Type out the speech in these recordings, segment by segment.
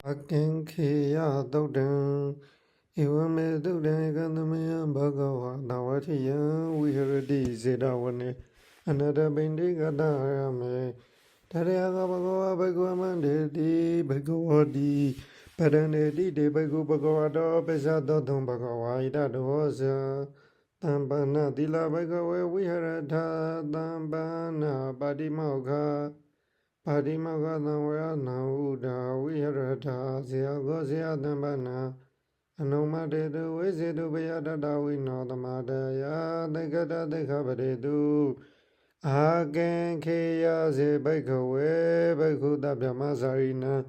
Akinkeya Dodan Iwame Dodan Ganamaya Bhagava Dawatiya Viharadi Zedavane Another Bindi Gadayame Tariaga Bhagava Bhagavamande Di Bhagavadi Padane Di Bhagu Bhagavado Pesado Dum Bhagavaida Dosa Tambana Dila Bhagava Viharada Tambana Padimoga Padimagana Nauda Viharata Zia Dambana Anumade do Vizidu Bayada Dawino the Madaya Degada de Kabadedu Agen Kea Ze Bekawe Bekuda Bamazarina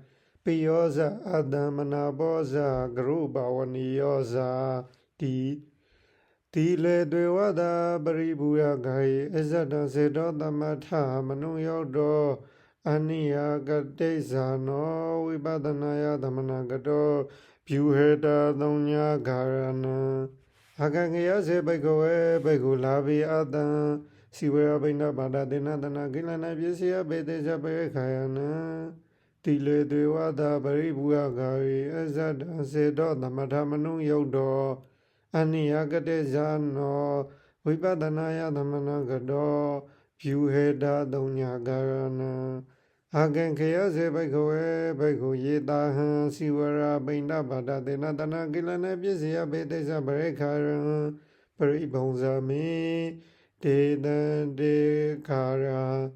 Pioza Adamana Boza Gruba Wanioza Tile Dewada Baribuya Gai Ezada Zedo Damata Manu Yodo Aniya Gadeza no Vibadanaya Damanagado Puheda Donya Garana Hagangaya Zebegoe Begulabi Ada Siwea Binda Bada Dinadana Gilana Bisia Bedeja Bekayana Tile Dewada Baribuya Gai Ezada Zedo Damata Manu Yodo Aniya Gadeza no Vibadanaya Damanagado Puheda Donya Garana Hagen Kea Zebegoe Bego Yeda Siwara Binda Bada Denadana Gilana Bizia Bedeza Berekara Peribonza me De Kara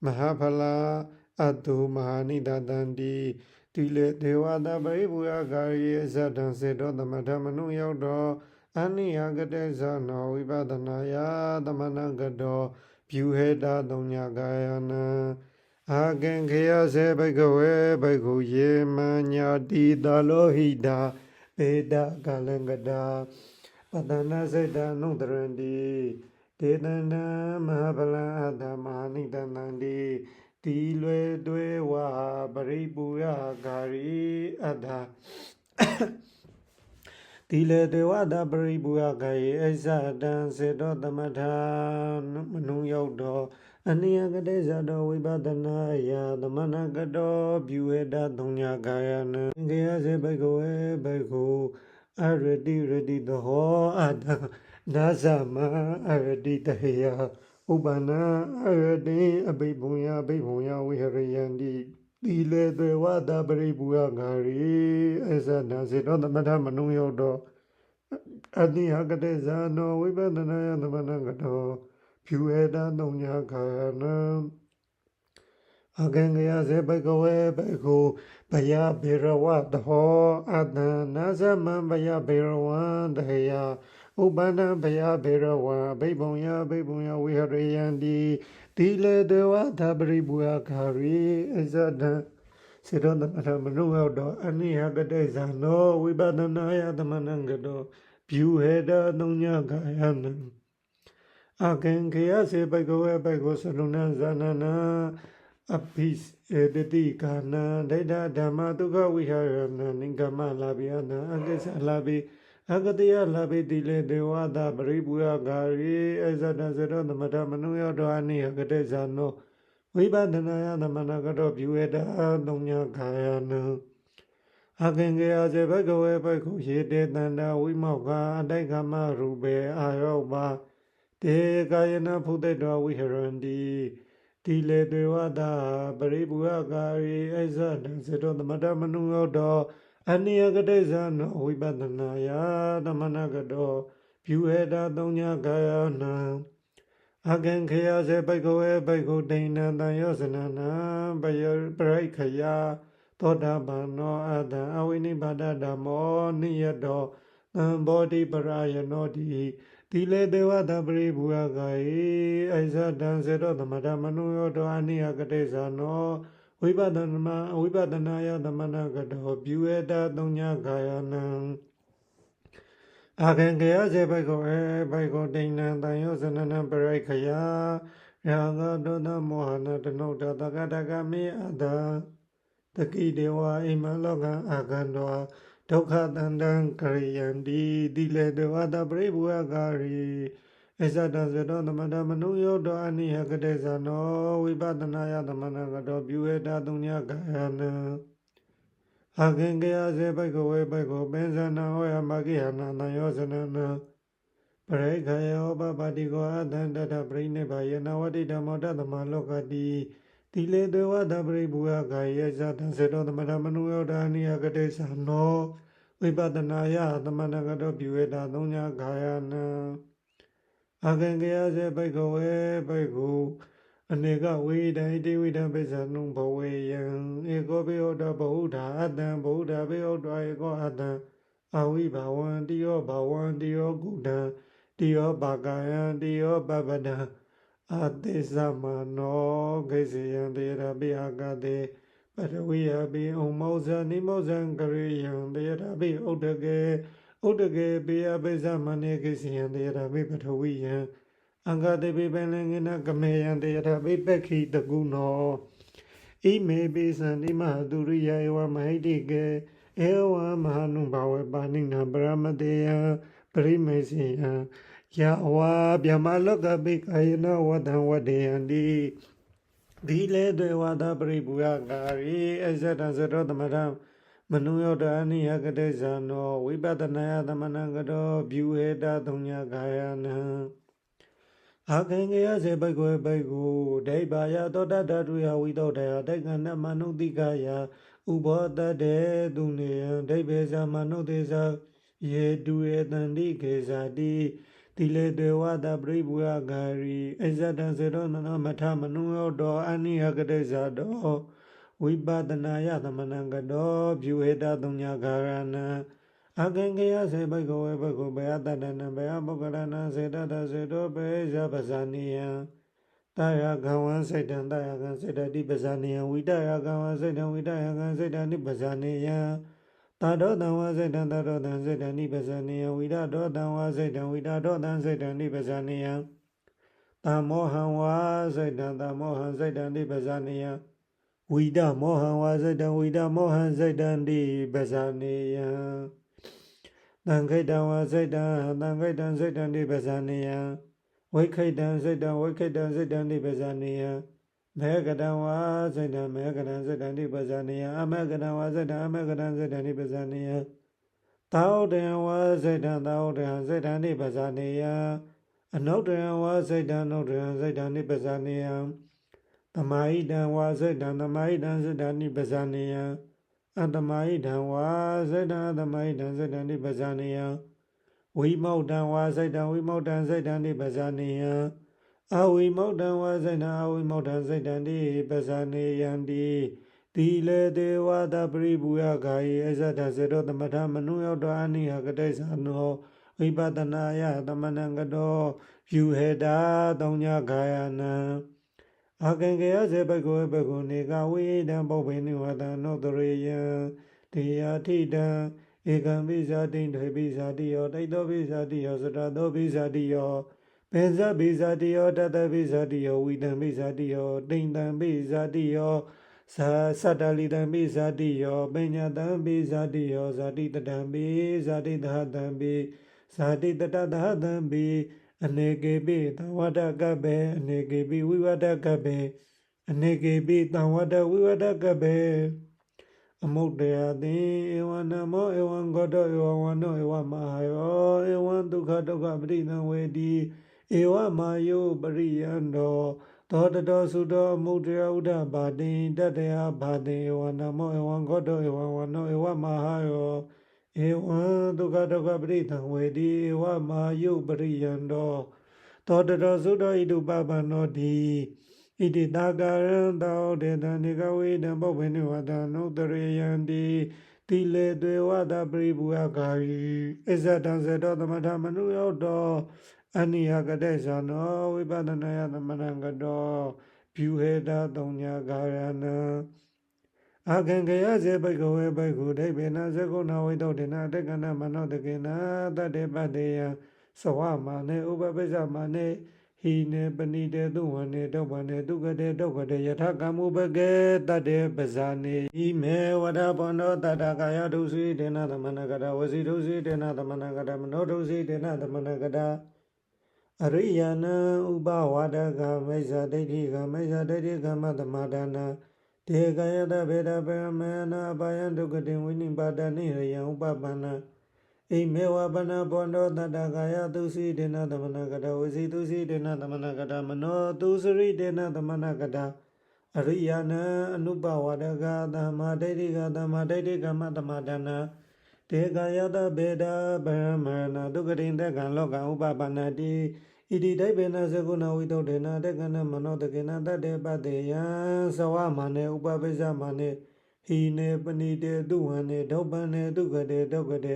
Mahapala Atu Mahanida Dandi Tile Dewada Baribuya Gari Zadan Sedo the Madamanu Yodo Ani Agadeza no Vibadanaya Damanagado Puheda Donya Gayana Hagen Kea Zebegoe Bego Ye Manya Di Dalohida Beda Galangada Padana Zeda Nudrandi Dedana Mahabala Adamani Danandi Tilwe Dwewa Baribuya Gari Ada Tile Dewada Baribuya Gari Eza Dan Sedo Damata Manu Yodo Aniagadeza do Vibadanaya Damanagado Bueda Donya Gayana Gaya Zebegoe Bego ready the ho Ada Nazama ready the Hea Ubana ready Abibuya Viharayandi Dile de Wada Baribuya Gari Eza Nazido the Madame Nuyodo Aniagadeza no Vibadanaya Damanagado Pueda Donya Gayana Agangaya Zebegoe Bego Baya Birawa the Ho Adna Nazaman Baya Birawa the Hea Ubana Baya Birawa Babonya Viharayandi Tile de Wata Baribuya Kari Ezada Sidon the Matamanu Ani Hagadeza no Vibadanaya the Manangado Pueda Donya Gayana Agen Kea Zebegoe Bego Saluna Zanana Apis Editi Kana Deda Dama Tuga Viharana Ningama Labiana Agesa Labi Agadia Labi Dile Dewada Baribuya Gari Ezada Zero the Madamanuya Doani Agadeza no Vibadanaya the Managado Bueda Donya Gayana Agengea Zebegoe Bego Yede Nanda Wimoga Adegama Rube Ayoba Te Gayana Pudedwa Viharandi Tile Dewada Baribuya Gari Eza Dansedo the Madamanu Yodo Aniagadeza no Vibadanaya the Managado Pueda Donya Gayana Agenkea Zebegoe Bego Dana Dayosanana Bayer Braikaya Toda Bano Ada Awini Bada Damo Niyado Body Baraya Nodi Tile Dewada Baribuya Gai Eza Dansedo the Madamanu Yodo Aniagadeza no Vibadanaya the Managado Pueda Donya Gayana Agengea Zebegoe Bego Dana Dayosanana Braikaya Raga Dona Mohana the Nota Dagadagami Ada Taki Dewa Imaloga Agandoa Toka Dandan Kariyandi Dile Dewada Baribuya Gari Ezada Zedo the Madamanu Yodo Ani Hagadeza no Vibadanaya the Managado Bueda Dunya Gayana အာကင်ကရစေဘိကဝေဘိကိုပင်စနာဟောယမကိဟနာတံယောဇနနာပရိခယောပပတိကောအတန္တတပရိနိဗ္ဗာယနာဝတိဓမ္မောတသမလောကတိတိလေတေဝတပရိဘူယကာယေဇတံစေတောသမထမနုယောဒာနိယကတိသနောဝိပဒနာယသမဏဂတောပြုဝေတာသုံးညာခာယနာအာကင်ကရစေဘိကဝေဘိကိုအနေကဝိဒံဣတိဝိဒံပိစ္ဆနုဘဝေယံဧကောပိဟောတဗဟုဓာအတံဗဟုဓာပိဟောတဧကောအတံအဝိဘာဝံတိယောဘာဝံတိယောကုဒံတိယောဘာကယံတိယောပပဒံအတိသမနောဂိစေယံတေရပိအာကတေပရဝိယပိဩမောဇာနိမောဇံကရိယံတေရပိဥဒကေဥဒကေပိယပိသမနေဂိစေယံတေရပိပထဝိယံအင်္ဂတေပိပင်လင်္ဂနာကမေယံတေရပိပက္ခိတကုနောဣမေပိသန္တိမဟာတုရိယဧဝမဟိတိကေဧဝမဟာနုဘဝေပါဏိနာပရမတေယပရိမေစီယံယဝါဗျမလောကပိကာယနာဝတံဝတေယံတိဒီလေတေဝတာပရိဘူယကာရိအဇတံဇရောသမထမနုယောတအနိယကတေဇာနောဝိပဒနာယသမဏံကတောဗျူဟေတသုံးညာခာယနံအာကင်ကရစေဘိကွေဘိကုဒိဗ္ဗာယသောတတတုယဝိတောတယတေကနမနုတိကယဥဘောတတေသူနေယဒိဗ္ဗေဇမနုတေဇယေတုေတန္တိခေဇာတိတိလေတေဝတပရိဘူယဂာရိအဇတံစေတောနနမထမနုယောတောအနိယကတေဇာတောဝိပဒနာယသမဏံကတောဗျူဟေတသုံးညာခာရဏံအာကင်ကရစေဘိကဝေဘိကုဘေယတတနံဘေယပုဂ္ဂလနံစေတတစေတောဘေဇပဇာနိယံတာယကံဝံစိတ်တံတာယကံစိတ်တတိပဇာနိယံဝိတယကံဝံစိတ်တံဝိတယကံစိတ်တနိပဇာနိယံတာဒောတံဝစိတ်တံတာဒောတံစိတ်တနိပဇာနိယံဝိဒဒောတံဝစိတ်တံဝိဒဒောတံစိတ်တနိပဇာနိယံတာမောဟံဝစိတ်တံတာမောဟံစိတ်တနိပဇာနိယံဝိဒမောဟံဝစိတ်တံဝိဒမောဟံစိတ်တနိပဇာနိယံသံခိတံဝစိတ်တံသံခိတံစိတ်တံနိပဇာနိယံဝိခိတံစိတ်တံဝိခိတံစိတ်တံနိပဇာနိယံမေကတံဝစိတ်တံမေကတံစိတ်တံနိပဇာနိယံအမေကတံဝစိတ်တံအမေကတံစိတ်တံနိပဇာနိယံသာဝတံဝစိတ်တံသာဝတံစိတ်တံနိပဇာနိယံအနုတ္တံဝစိတ်တံအနုတ္တံစိတ်တံနိပဇာနိယံသမာဟိတံဝစိတ်တံသမာဟိတံစိတ်တံနိပဇာနိယံအတ္တမဟိတံဝစိတ်တံအတ္တမဟိတံစိတ်တံနိပဇာနိယံဝိမုတ်တံဝစိတ်တံဝိမုတ်တံစိတ်တံနိပဇာနိယံအဝိမုတ်တံဝစိတ်တံအဝိမုတ်တံစိတ်တံနိပဇာနိယံတိတိလေတေဝတာပရိဘူယဂာယေအဇတစေတောသမထမနုယောတောအနိယကတိသနောဝိပဒနာယသမဏံကတောယူဟေတာသုံးညာခာယနံအာကင်ကရစေဘိကောဘိကုနေကဝိဒံပုပ္ပေနိဝတံနောတရေယံတေယထိတံဧကံပိဇာတိဒိပိဇာတိယောဒိဋ္ဌောပိဇာတိယောစတသောပိဇာတိယောပေဇပိဇာတိယောတတပိဇာတိယောဝိတံပိဇာတိယောတိန်တံပိဇာတိယောသတ္တလိတံပိဇာတိယောပညာတံပိဇာတိယောဇာတိတတံပိဇာတိသဟတံပိဇာတိတတသဟတံပိအနေကေပိသဝတကပ္ပေအနေကေပိဝိဝတကပ္ပေအနေကေပိသဝတဝိဝတကပ္ပေအမုဒ္ဒယတိဧဝနမောဧဝံဂောတောဧဝဝနောဧဝမဟာယောဧဝံဒုက္ခဒုက္ခပရိသံဝေတိဧဝမာယောပရိယန္တောသောတတောသုတောအမုဒ္ဒယဥဒ္ဓဘာတိတတယဘာတိဧဝနမောဧဝံဂောတောဧဝဝနောဧဝမဟာယောဧဝံဒုက္ခဒုက္ခပရိသံဝေတိဧဝမာယုပရိယန္တောသောတတောသုတောဣတုပပန္နောတိဣတိတာကာရံတောတေတံနေကဝေတံပုပ္ပေနိဝတံနုတရေယံတိတိလေတေဝတာပရိဘူယဂာယိအဇတံစေတောသမထမနုယောတောအနိယကတေဇာနောဝိပဒနာယသမဏံကတောဗျူဟေတသုံးညာခာယနံအာကံကရစေဘိကဝေဘိကုဒိဗ္ဗေနဇဂုဏဝိတုဒေနတေကနမနောတကေနတတေပတေယသဝမာနေဥပပိစ္ဆမာနေဟိနေပဏိတေသူဝနေဒုဗ္ဗနေဒုက္ခတေဒုက္ခတေယထကမ္မုပကေတတေပဇာနေဣမေဝဒဘောနောတတကာယဒုစီဒေနသမဏကတဝစီဒုစီဒေနသမဏကတမနောဒုစီဒေနသမဏကတအရိယနံဥပဝါဒကမိစ္ဆာဒိဋ္ဌိကမိစ္ဆာဒိဋ္ဌိကမသမာဒနာ တေကယတဗေဒပရမေနအပါယံဒုက္ခတိဝိနိပါဒနိရယံဥပပန္နအိမေဝပနဘောန္တောတတကာယသူစီဒေနသမဏကတဝစီသူစီဒေနသမဏကတမနောသူစရိဒေနသမဏကတအရိယနအနုပဝဒကသမ္မာဒိဋ္ဌိကသမ္မာဒိဋ္ဌိကမသမဒနာတေကယတဗေဒပရမေနဒုက္ခတိတက္ကံလောကံဥပပန္နတိဣတိဒိဗ္ဗေနသကုဏဝိတုဒ္ဓေနတက္ကနမနောတကေနတတ္တေပတေယံသဝမာနေဥပပိစ္ဆမာနေဟိနေပဏိတေတုဝံနေဒုပ္ပန်နေဒုက္ခတေဒုက္ခတေ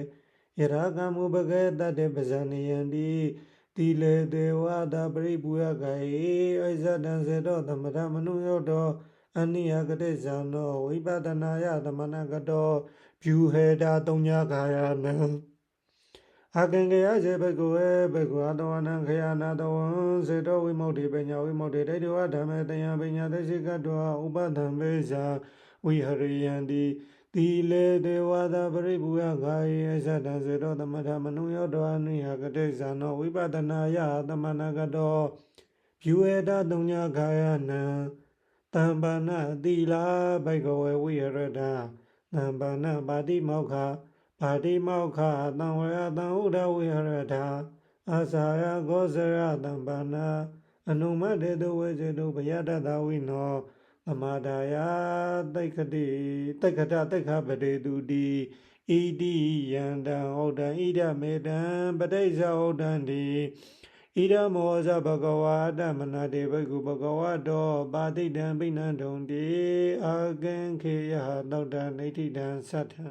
ယရာကမုပကေတတ္တေပဇာနိယံတိတိလေတေဝတာပရိပုယကေအိဇဒံစေတောသမထမနုယောတောအနိယကတိဇာနောဝိပဒနာယသမဏကတောဖြူဟေတာတုံညာခာယနံအကံကေယစေဘဂဝေဘဂဝါတောနံခယနာတောဝံစေတောဝိမု ക്തി ပညာဝိမု ക്തി ဒိဋ္ဌိဝဓမ္မေတယံပညာသိစိကတောဥပဒံမေဇာဝိဟရိယံတိတိလေတေဝတာပရိပုယဂာယေအသတံစေတောသမထမနုယောတောအနိဟကတိဇာနောဝိပဒနာယသမဏကတောဖြူဟေတာတုံညာခာယနံတမ္ပနတိလာဘဂဝေဝိဟရတာတမ္ပနပါတိမောက္ခပါတိမောက္ခသံဝရသံဥဒဝိဟရတာအာစာရဂောဇရတမ္ပနာအနုမတေတုဝေစေတုဘယတတဝိနောသမာဒါယတိက္ခတိတိက္ခတတိက္ခပတေတုတိဣတိယန္တံဟုတ်တံဣဒမေတံပဋိစ္ဆဟုတ်တံတိဣဒမောဇဘဂဝါတမနာတေဘဂုဘဂဝတောပါတိတံပိဏံဒုံတိအာကံခေယသောတံဒိဋ္ဌိတံသတ္ထံ